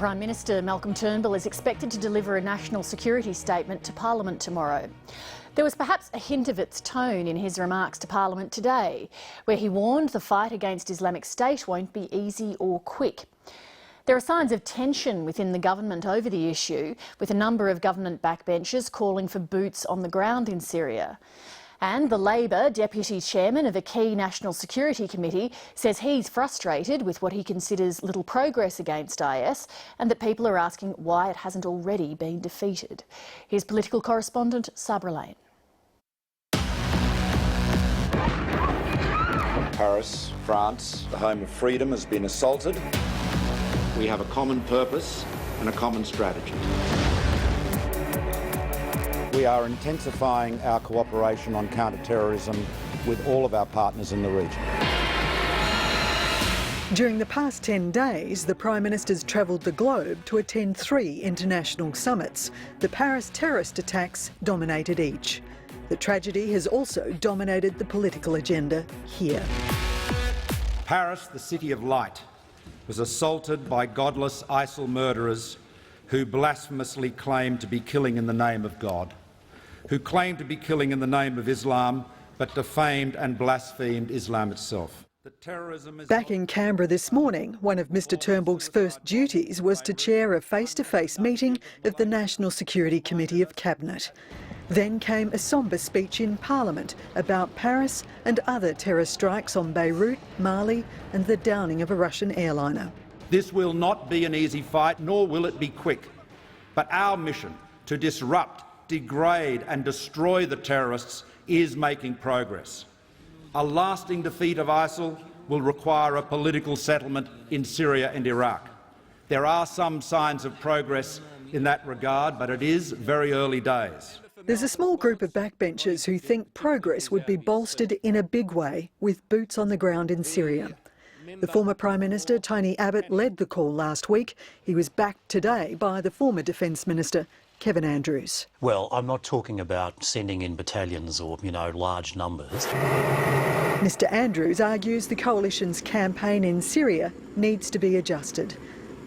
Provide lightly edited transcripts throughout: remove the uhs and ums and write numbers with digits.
Prime Minister Malcolm Turnbull is expected to deliver a national security statement to Parliament tomorrow. There was perhaps a hint of its tone in his remarks to Parliament today, where he warned the fight against Islamic State won't be easy or quick. There are signs of tension within the government over the issue, with a number of government backbenchers calling for boots on the ground in Syria. And the Labor Deputy Chairman of a key National Security Committee says he's frustrated with what he considers little progress against IS and that people are asking why it hasn't already been defeated. Here's political correspondent Sabra Lane. Paris, France, the home of freedom, has been assaulted. We have a common purpose and a common strategy. We are intensifying our cooperation on counter-terrorism with all of our partners in the region. During the past 10 days, the Prime Minister's travelled the globe to attend 3 international summits. The Paris terrorist attacks dominated each. The tragedy has also dominated the political agenda here. Paris, the city of light, was assaulted by godless ISIL murderers who blasphemously claimed to be killing in the name of God, who claimed to be killing in the name of Islam, but defamed and blasphemed Islam itself. Back in Canberra this morning, one of Mr Turnbull's first duties was to chair a face-to-face meeting of the National Security Committee of Cabinet. Then came a sombre speech in Parliament about Paris and other terror strikes on Beirut, Mali and the downing of a Russian airliner. This will not be an easy fight, nor will it be quick. But our mission to disrupt, degrade and destroy the terrorists is making progress. A lasting defeat of ISIL will require a political settlement in Syria and Iraq. There are some signs of progress in that regard, but it is very early days. There's a small group of backbenchers who think progress would be bolstered in a big way with boots on the ground in Syria. The former Prime Minister, Tony Abbott, led the call last week. He was backed today by the former Defence Minister, Kevin Andrews. Well, I'm not talking about sending in battalions or, large numbers. Mr Andrews argues the coalition's campaign in Syria needs to be adjusted.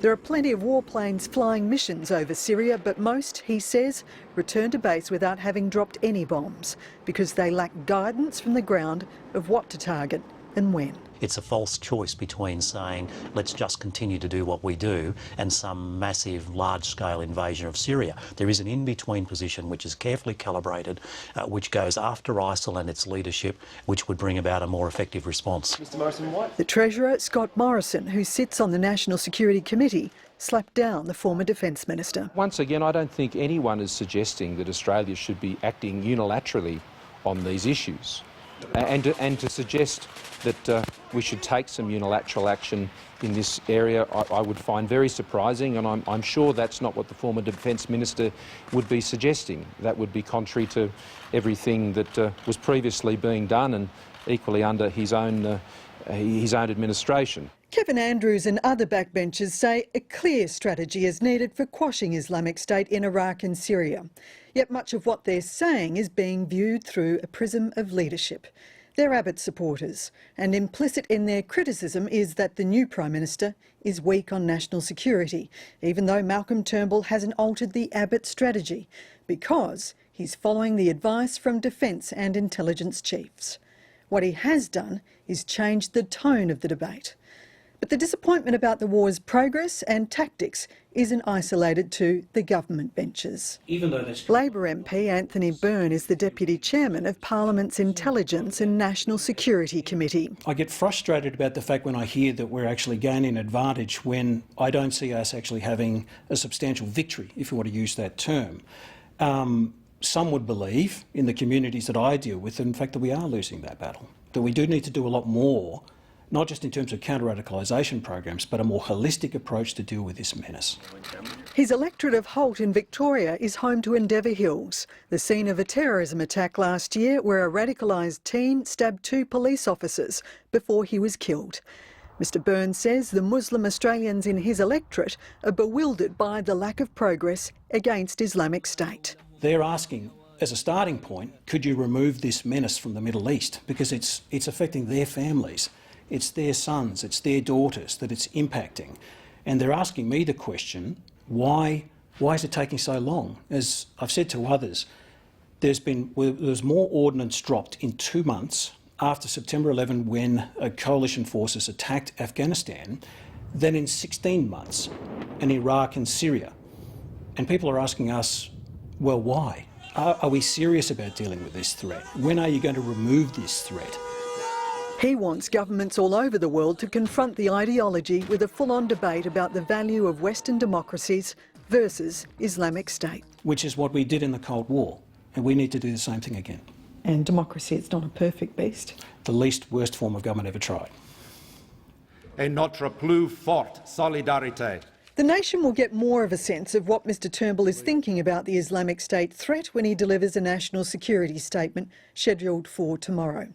There are plenty of warplanes flying missions over Syria, but most, he says, return to base without having dropped any bombs because they lack guidance from the ground of what to target and when. It's a false choice between saying, let's just continue to do what we do, and some massive, large-scale invasion of Syria. There is an in-between position which is carefully calibrated, which goes after ISIL and its leadership, which would bring about a more effective response. Mr Morrison, what? The Treasurer, Scott Morrison, who sits on the National Security Committee, slapped down the former Defence Minister. Once again, I don't think anyone is suggesting that Australia should be acting unilaterally on these issues. And to suggest that we should take some unilateral action in this area, I would find very surprising, and I'm sure that's not what the former Defence Minister would be suggesting. That would be contrary to everything that was previously being done, and equally under his own administration. Kevin Andrews and other backbenchers say a clear strategy is needed for quashing Islamic State in Iraq and Syria. Yet much of what they're saying is being viewed through a prism of leadership. They're Abbott supporters, and implicit in their criticism is that the new Prime Minister is weak on national security, even though Malcolm Turnbull hasn't altered the Abbott strategy, because he's following the advice from defence and intelligence chiefs. What he has done is changed the tone of the debate. But the disappointment about the war's progress and tactics isn't isolated to the government benches. Labor MP Anthony Byrne is the Deputy Chairman of Parliament's Intelligence and National Security Committee. I get frustrated about the fact when I hear that we're actually gaining advantage when I don't see us actually having a substantial victory, if you want to use that term. Some would believe, in the communities that I deal with, in fact, that we are losing that battle, that we do need to do a lot more, not just in terms of counter-radicalisation programs, but a more holistic approach to deal with this menace. His electorate of Holt in Victoria is home to Endeavour Hills, the scene of a terrorism attack last year where a radicalised teen stabbed 2 police officers before he was killed. Mr Byrne says the Muslim Australians in his electorate are bewildered by the lack of progress against Islamic State. They're asking, as a starting point, could you remove this menace from the Middle East? Because it's affecting their families. It's their sons, it's their daughters that it's impacting. And they're asking me the question, why is it taking so long? As I've said to others, there's more ordnance dropped in 2 months after September 11 when coalition forces attacked Afghanistan than in 16 months in Iraq and Syria. And people are asking us, well, why? Are we serious about dealing with this threat? When are you going to remove this threat? He wants governments all over the world to confront the ideology with a full-on debate about the value of Western democracies versus Islamic State. Which is what we did in the Cold War, and we need to do the same thing again. And democracy, it's not a perfect beast. The least worst form of government ever tried. Et notre plus forte solidarité. The nation will get more of a sense of what Mr Turnbull is thinking about the Islamic State threat when he delivers a national security statement scheduled for tomorrow.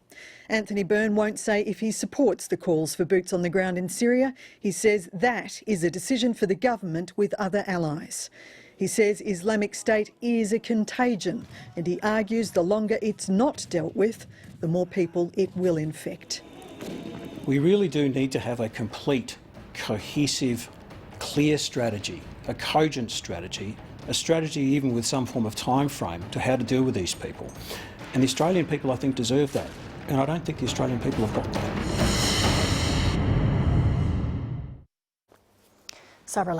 Anthony Byrne won't say if he supports the calls for boots on the ground in Syria. He says that is a decision for the government with other allies. He says Islamic State is a contagion, and he argues the longer it's not dealt with, the more people it will infect. We really do need to have a complete, cohesive, clear strategy, a cogent strategy, a strategy even with some form of time frame to how to deal with these people. And the Australian people, I think, deserve that. And I don't think the Australian people have got that. Sabra Lane.